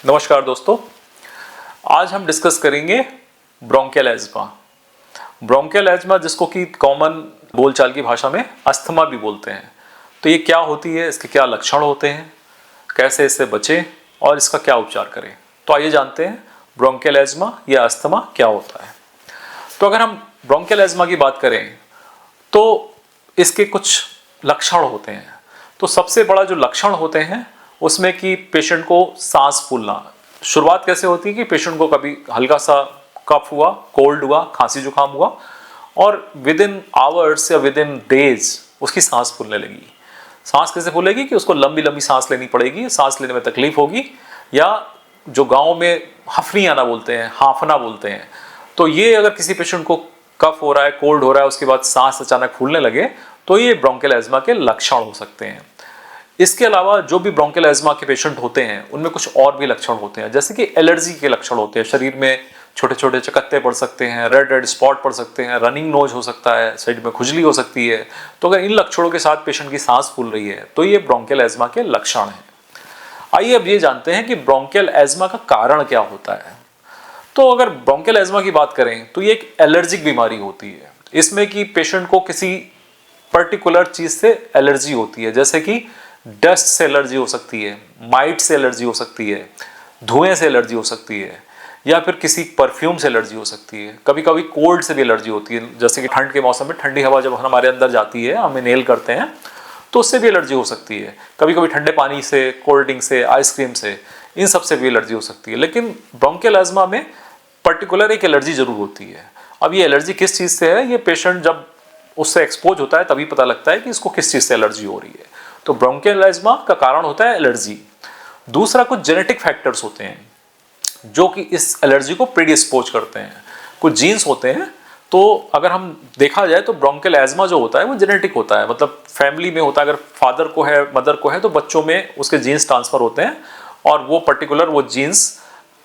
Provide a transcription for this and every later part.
नमस्कार दोस्तों, आज हम डिस्कस करेंगे ब्रोंकियल एज़मा। ब्रोंकियल एज़मा जिसको कि कॉमन बोलचाल की भाषा में अस्थमा भी बोलते हैं। तो ये क्या होती है, इसके क्या लक्षण होते हैं, कैसे इससे बचें और इसका क्या उपचार करें। तो आइए जानते हैं ब्रोंकियल एज़मा या अस्थमा क्या होता है। तो अगर हम ब्रोंकियल एज़मा की बात करें तो इसके कुछ लक्षण होते हैं। तो सबसे बड़ा जो लक्षण होते हैं उसमें कि पेशेंट को सांस फूलना। शुरुआत कैसे होती है कि पेशेंट को कभी हल्का सा कफ हुआ, कोल्ड हुआ, खांसी जुकाम हुआ और विद इन आवर्स या विद इन डेज उसकी सांस फूलने लगी। सांस कैसे फूलेगी कि उसको लंबी लंबी सांस लेनी पड़ेगी, सांस लेने में तकलीफ होगी, या जो गाँव में हफनी आना बोलते हैं, हाफना बोलते हैं। तो ये अगर किसी पेशेंट को कफ हो रहा है, कोल्ड हो रहा है, उसके बाद सांस अचानक फूलने लगे तो ये ब्रोंकियल एज़मा के लक्षण हो सकते हैं। इसके अलावा जो भी ब्रोंकियल एज़मा के पेशेंट होते हैं उनमें कुछ और भी लक्षण होते हैं, जैसे कि एलर्जी के लक्षण होते हैं। शरीर में छोटे छोटे चकत्ते पड़ सकते हैं, रेड रेड स्पॉट पड़ सकते हैं, रनिंग नोज हो सकता है, साइड में खुजली हो सकती है। तो अगर इन लक्षणों के साथ पेशेंट की सांस फूल रही है तो ये ब्रोंकियल एज़मा के लक्षण हैं। आइए अब ये जानते हैं कि ब्रोंकियल एज़मा का कारण क्या होता है। तो अगर ब्रोंकियल एज़मा की बात करें तो ये एक एलर्जिक बीमारी होती है। इसमें कि पेशेंट को किसी पर्टिकुलर चीज से एलर्जी होती है, जैसे कि डस्ट से एलर्जी हो सकती है, माइट से एलर्जी हो सकती है, धुएं से एलर्जी हो सकती है, या फिर किसी परफ्यूम से एलर्जी हो सकती है। कभी कभी कोल्ड से भी एलर्जी होती है, जैसे कि ठंड के मौसम में ठंडी हवा जब हमारे अंदर जाती है, हम इनहेल करते हैं तो उससे भी एलर्जी हो सकती है। कभी कभी ठंडे पानी से, कोल्ड ड्रिंक से, आइसक्रीम से, इन सब से भी एलर्जी हो सकती है। लेकिन ब्रोंकियल एज़मा में पर्टिकुलर एक एलर्जी जरूर होती है। अब ये एलर्जी किस चीज़ से है, ये पेशेंट जब उससे एक्सपोज होता है तभी पता लगता है कि इसको किस चीज़ से एलर्जी हो रही है। तो ब्रोंकियल एज़मा का कारण होता है एलर्जी। दूसरा, कुछ जेनेटिक फैक्टर्स होते हैं जो कि इस एलर्जी को प्रीडिस्पोज करते हैं। कुछ जीन्स होते हैं। तो अगर हम देखा जाए तो ब्रोंकियल एज़मा जो होता है वो जेनेटिक होता है, मतलब फैमिली में होता है। अगर फादर को है, मदर को है, तो बच्चों में उसके जीन्स ट्रांसफर होते हैं और वो पर्टिकुलर वो जीन्स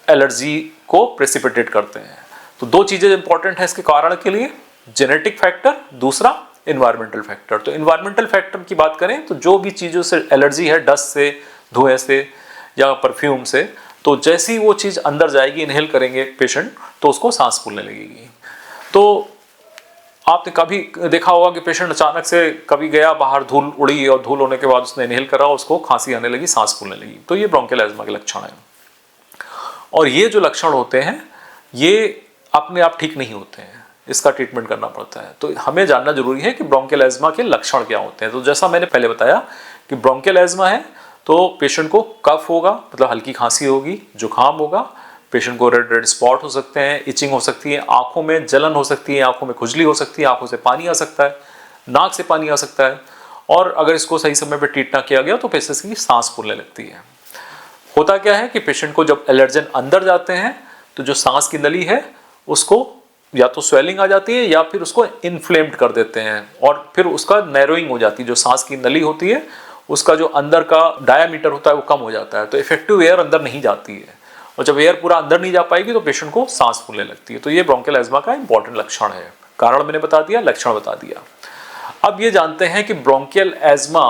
एलर्जी को प्रेसिपिटेट करते हैं। तो दो चीज़ें इंपॉर्टेंट है इसके कारण के लिए, जेनेटिक फैक्टर, दूसरा इन्वायरमेंटल फैक्टर। तो इन्वायरमेंटल फैक्टर की बात करें तो जो भी चीज़ों से एलर्जी है, डस्ट से, धुएं से या परफ्यूम से, तो जैसी वो चीज़ अंदर जाएगी, इनहेल करेंगे पेशेंट, तो उसको सांस फूलने लगेगी। तो आपने कभी देखा होगा कि पेशेंट अचानक से कभी गया बाहर, धूल उड़ी और धूल होने के बाद उसने इनहेल करा, उसको खांसी आने लगी, सांस फूलने लगी। तो ये ब्रोंकियल एज़मा के लक्षण है। और ये जो लक्षण होते हैं ये अपने आप ठीक नहीं होते हैं, इसका ट्रीटमेंट करना पड़ता है। तो हमें जानना जरूरी है कि ब्रोंकियल एज़मा के लक्षण क्या होते हैं। तो जैसा मैंने पहले बताया कि ब्रोंकियल एज़मा है तो पेशेंट को कफ होगा, मतलब हल्की खांसी होगी, जुकाम होगा, पेशेंट को रेड रेड स्पॉट हो सकते हैं, इचिंग हो सकती है, आंखों में जलन हो सकती है, आंखों में खुजली हो सकती है, आंखों से पानी आ सकता है, नाक से पानी आ सकता है। और अगर इसको सही समय पर ट्रीट ना किया गया तो पेशेंट की सांस फूलने लगती है। होता क्या है कि पेशेंट को जब एलर्जन अंदर जाते हैं तो जो सांस की नली है उसको या तो स्वेलिंग आ जाती है या फिर उसको इन्फ्लेम्ड कर देते हैं और फिर उसका नैरोइंग हो जाती है। जो सांस की नली होती है उसका जो अंदर का डायामीटर होता है वो कम हो जाता है, तो इफेक्टिव एयर अंदर नहीं जाती है, और जब एयर पूरा अंदर नहीं जा पाएगी तो पेशेंट को सांस फूलने लगती है। तो ये ब्रोंकियल एज़मा का इंपॉर्टेंट लक्षण है। कारण मैंने बता दिया, लक्षण बता दिया। अब ये जानते हैं कि ब्रोंकियल एज़मा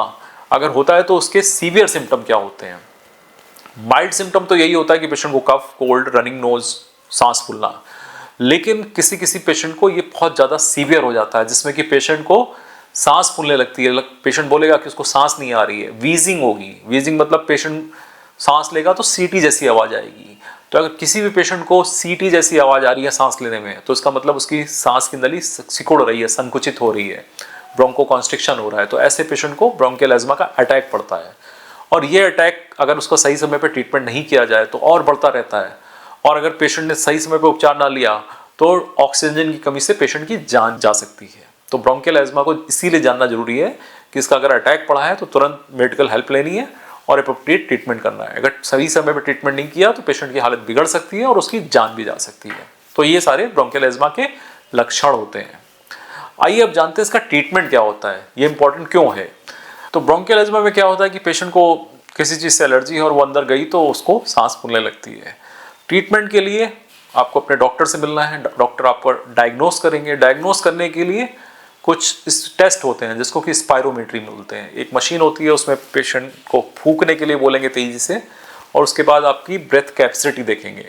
अगर होता है तो उसके सीवियर सिम्टम क्या होते हैं। माइल्ड सिम्टम तो यही होता है कि पेशेंट को कफ, कोल्ड, रनिंग नोज, सांस फूलना। लेकिन किसी किसी पेशेंट को ये बहुत ज़्यादा सीवियर हो जाता है, जिसमें कि पेशेंट को सांस फूलने लगती है। पेशेंट बोलेगा कि उसको सांस नहीं आ रही है, वीजिंग होगी। वीजिंग मतलब पेशेंट सांस लेगा तो सीटी जैसी आवाज़ आएगी। तो अगर किसी भी पेशेंट को सीटी जैसी आवाज़ आ रही है सांस लेने में, तो इसका मतलब उसकी सांस की नली सिकुड़ रही है, संकुचित हो रही है, ब्रोंको कॉन्स्ट्रिक्शन हो रहा है। तो ऐसे पेशेंट को ब्रोंकियल एज़मा का अटैक पड़ता है। और ये अटैक अगर उसका सही समय पर ट्रीटमेंट नहीं किया जाए तो और बढ़ता रहता है। और अगर पेशेंट ने सही समय पर उपचार ना लिया तो ऑक्सीजन की कमी से पेशेंट की जान जा सकती है। तो ब्रोंकियल एज़मा को इसीलिए जानना जरूरी है कि इसका अगर अटैक पड़ा है तो तुरंत मेडिकल हेल्प लेनी है और एप्रोप्रिएट ट्रीटमेंट करना है। अगर सही समय पर ट्रीटमेंट नहीं किया तो पेशेंट की हालत बिगड़ सकती है और उसकी जान भी जा सकती है। तो ये सारे ब्रोंकियल एज़मा के लक्षण होते हैं। आइए अब जानते हैं इसका ट्रीटमेंट क्या होता है, ये इंपॉर्टेंट क्यों है। तो ब्रोंकियल एज़मा में क्या होता है कि पेशेंट को किसी चीज़ से एलर्जी है और वो अंदर गई तो उसको सांस फूलने लगती है। ट्रीटमेंट के लिए आपको अपने डॉक्टर से मिलना है, डॉक्टर आपको डायग्नोस करेंगे। डायग्नोस करने के लिए कुछ टेस्ट होते हैं जिसको कि स्पायरोमेट्री बोलते हैं। एक मशीन होती है, उसमें पेशेंट को फूंकने के लिए बोलेंगे तेजी से, और उसके बाद आपकी ब्रेथ कैपेसिटी देखेंगे,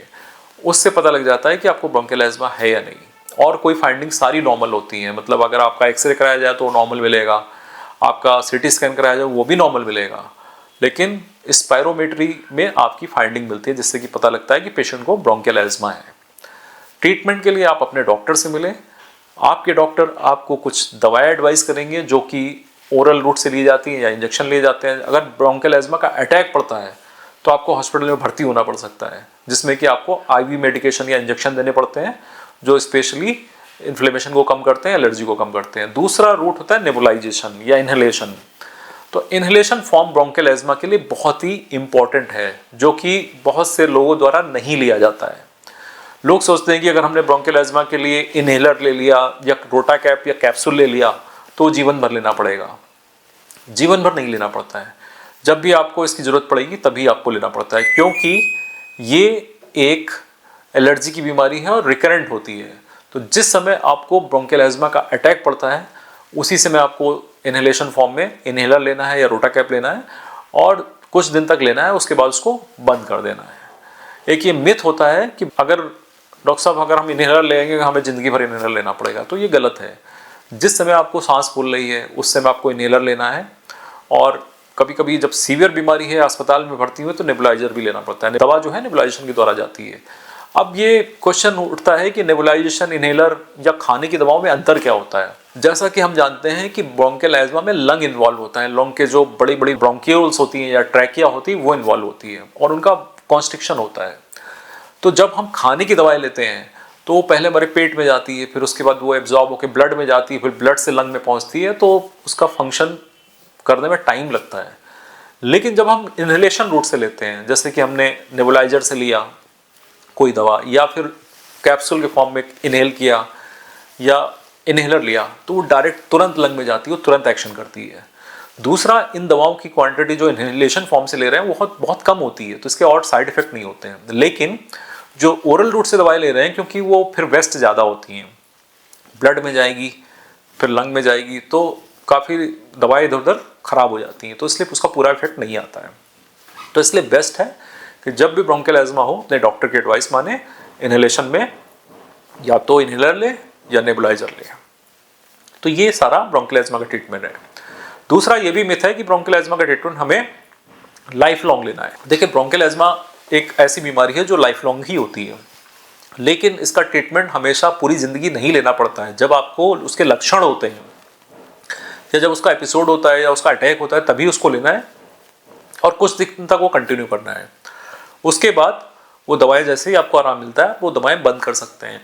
उससे पता लग जाता है कि आपको ब्रोंकियल एज़मा है या नहीं। और कोई फाइंडिंग सारी नॉर्मल होती हैं, मतलब अगर आपका एक्सरे कराया जाए तो नॉर्मल मिलेगा, आपका सीटी स्कैन कराया जाए वो भी नॉर्मल मिलेगा, लेकिन स्पायरोमेट्री में आपकी फाइंडिंग मिलती है जिससे कि पता लगता है कि पेशेंट को ब्रोंकियल एज़मा है। ट्रीटमेंट के लिए आप अपने डॉक्टर से मिलें। आपके डॉक्टर आपको कुछ दवाएं एडवाइस करेंगे जो कि ओरल रूट से ली जाती हैं या इंजेक्शन लिए जाते हैं। अगर ब्रोंकियल एज़मा का अटैक पड़ता है तो आपको हॉस्पिटल में भर्ती होना पड़ सकता है, जिसमें कि आपको आईवी मेडिकेशन या इंजेक्शन देने पड़ते हैं जो स्पेशली इन्फ्लेमेशन को कम करते हैं, एलर्जी को कम करते हैं। दूसरा रूट होता है नेबुलाइजेशन या इन्हेलेशन। तो इन्हेलेशन फॉर्म ब्रोंकियल एज़मा के लिए बहुत ही इंपॉर्टेंट है, जो कि बहुत से लोगों द्वारा नहीं लिया जाता है। लोग सोचते हैं कि अगर हमने ब्रोंकियल एज़मा के लिए इन्हेलर ले लिया या रोटा कैप या कैप्सूल ले लिया तो जीवन भर लेना पड़ेगा। जीवन भर नहीं लेना पड़ता है, जब भी आपको इसकी ज़रूरत पड़ेगी तभी आपको लेना पड़ता है, क्योंकि ये एक एलर्जी की बीमारी है और रिकरेंट होती है। तो जिस समय आपको ब्रोंकियल एज़मा का अटैक पड़ता है उसी समय आपको इन्हेलेशन फॉर्म में इन्हेलर लेना है या रोटा कैप लेना है और कुछ दिन तक लेना है, उसके बाद उसको बंद कर देना है। एक ये मिथ होता है कि अगर डॉक्टर साहब अगर हम इन्हेलर लेंगे हमें ज़िंदगी भर इन्हेलर लेना पड़ेगा, तो ये गलत है। जिस समय आपको सांस फूल रही है उस समय आपको इन्हेलर लेना है, और कभी कभी जब सीवियर बीमारी है अस्पताल में भर्ती हुए तो नेबुलाइजर भी लेना पड़ता है। दवा जो है नेबुलाइजेशन के द्वारा जाती है। अब ये क्वेश्चन उठता है कि नेबुलाइजेशन, इन्हेलर या खाने की दवाओं में अंतर क्या होता है। जैसा कि हम जानते हैं कि ब्रोंकियल एज़मा में लंग इन्वॉल्व होता है, लंग के जो बड़ी बड़ी ब्रोंकियोल्स होती हैं या ट्रैकिया होती है वो इन्वॉल्व होती है और उनका कॉन्स्ट्रिक्शन होता है। तो जब हम खाने की दवाएं लेते हैं तो वो पहले हमारे पेट में जाती है, फिर उसके बाद वो एब्जॉर्ब होकर ब्लड में जाती है, फिर ब्लड से लंग में पहुंचती है, तो उसका फंक्शन करने में टाइम लगता है। लेकिन जब हम इन्हेलेशन रूट से लेते हैं, जैसे कि हमने नेबुलाइजर से लिया कोई दवा या फिर कैप्सूल के फॉर्म में इनहेल किया या इन्हेलर लिया, तो वो डायरेक्ट तुरंत लंग में जाती है, वो तुरंत एक्शन करती है। दूसरा, इन दवाओं की क्वांटिटी जो इन्हेलेशन फॉर्म से ले रहे हैं वो बहुत कम होती है, तो इसके और साइड इफेक्ट नहीं होते हैं। लेकिन जो ओरल रूट से दवाई ले रहे हैं, क्योंकि वो फिर वेस्ट ज़्यादा होती हैं, ब्लड में जाएगी फिर लंग में जाएगी, तो काफ़ी दवाएं इधर उधर खराब हो जाती हैं, तो इसलिए उसका पूरा इफेक्ट नहीं आता है। तो इसलिए बेस्ट है कि जब भी ब्रोंकियल एज़मा हो अपने डॉक्टर की एडवाइस माने, इन्हेलेशन में या तो इन्हेलर ले या नेबुलाइजर ले। तो ये सारा ब्रोंकियल एज़मा का ट्रीटमेंट है। दूसरा ये भी मिथ है कि ब्रोंकियल एज़मा का ट्रीटमेंट हमें लाइफ लॉन्ग लेना है। देखिए, ब्रोंकियल एज़मा एक ऐसी बीमारी है जो लाइफ लॉन्ग ही होती है, लेकिन इसका ट्रीटमेंट हमेशा पूरी ज़िंदगी नहीं लेना पड़ता है। जब आपको उसके लक्षण होते हैं या जब उसका एपिसोड होता है या उसका अटैक होता है तभी उसको लेना है और कुछ दिन तक वो कंटिन्यू करना है। उसके बाद वो दवाएं, जैसे ही आपको आराम मिलता है वो दवाएं बंद कर सकते हैं,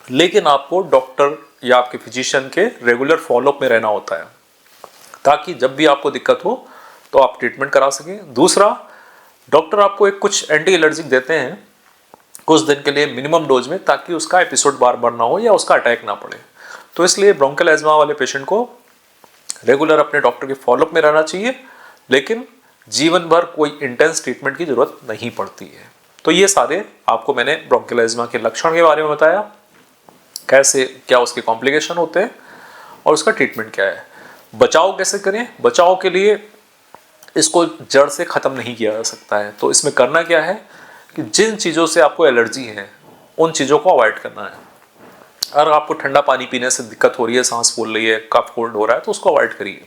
लेकिन आपको डॉक्टर या आपके फिजिशियन के रेगुलर फॉलोअप में रहना होता है, ताकि जब भी आपको दिक्कत हो तो आप ट्रीटमेंट करा सकें। दूसरा, डॉक्टर आपको एक कुछ एंटी एलर्जिक देते हैं कुछ दिन के लिए मिनिमम डोज में, ताकि उसका एपिसोड बार बार ना हो या उसका अटैक ना पड़े। तो इसलिए ब्रोंकियल एज़मा वाले पेशेंट को रेगुलर अपने डॉक्टर के फॉलोअप में रहना चाहिए, लेकिन जीवन भर कोई इंटेंस ट्रीटमेंट की जरूरत नहीं पड़ती है। तो ये सारे आपको मैंने ब्रोंकियल एज़मा के लक्षण के बारे में बताया, कैसे क्या उसके कॉम्प्लिकेशन होते हैं और उसका ट्रीटमेंट क्या है। बचाव कैसे करें? बचाव के लिए इसको जड़ से ख़त्म नहीं किया जा सकता है। तो इसमें करना क्या है कि जिन चीज़ों से आपको एलर्जी है उन चीज़ों को अवॉइड करना है। अगर आपको ठंडा पानी पीने से दिक्कत हो रही है, सांस फूल रही है, कफ कोल्ड हो रहा है, तो उसको अवॉइड करिए।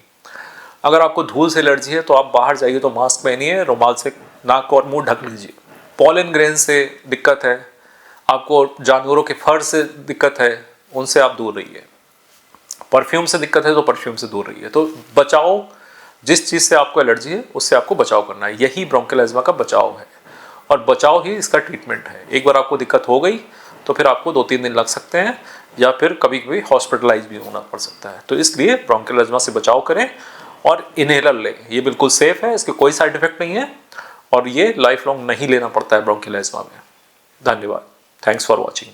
अगर आपको धूल से एलर्जी है तो आप बाहर जाइए तो मास्क पहनिए, रुमाल से नाक और मुंह ढक लीजिए। पॉलन ग्रेन से दिक्कत है, आपको जानवरों के फर से दिक्कत है, उनसे आप दूर रहिए। परफ्यूम से दिक्कत है तो परफ्यूम से दूर रहिए। तो बचाओ, जिस चीज़ से आपको एलर्जी है उससे आपको बचाव करना है। यही ब्रोंकियल एज़मा का बचाव है और बचाव ही इसका ट्रीटमेंट है। एक बार आपको दिक्कत हो गई तो फिर आपको 2-3 दिन लग सकते हैं या फिर कभी कभी हॉस्पिटलाइज भी होना पड़ सकता है। तो इसलिए ब्रोंकियल एज़मा से बचाव करें और इन्हेलर लें। ये बिल्कुल सेफ है, इसके कोई साइड इफेक्ट नहीं है और ये लाइफ लॉन्ग नहीं लेना पड़ता है ब्रोंकियल एज़मा में। धन्यवाद। Thanks for watching.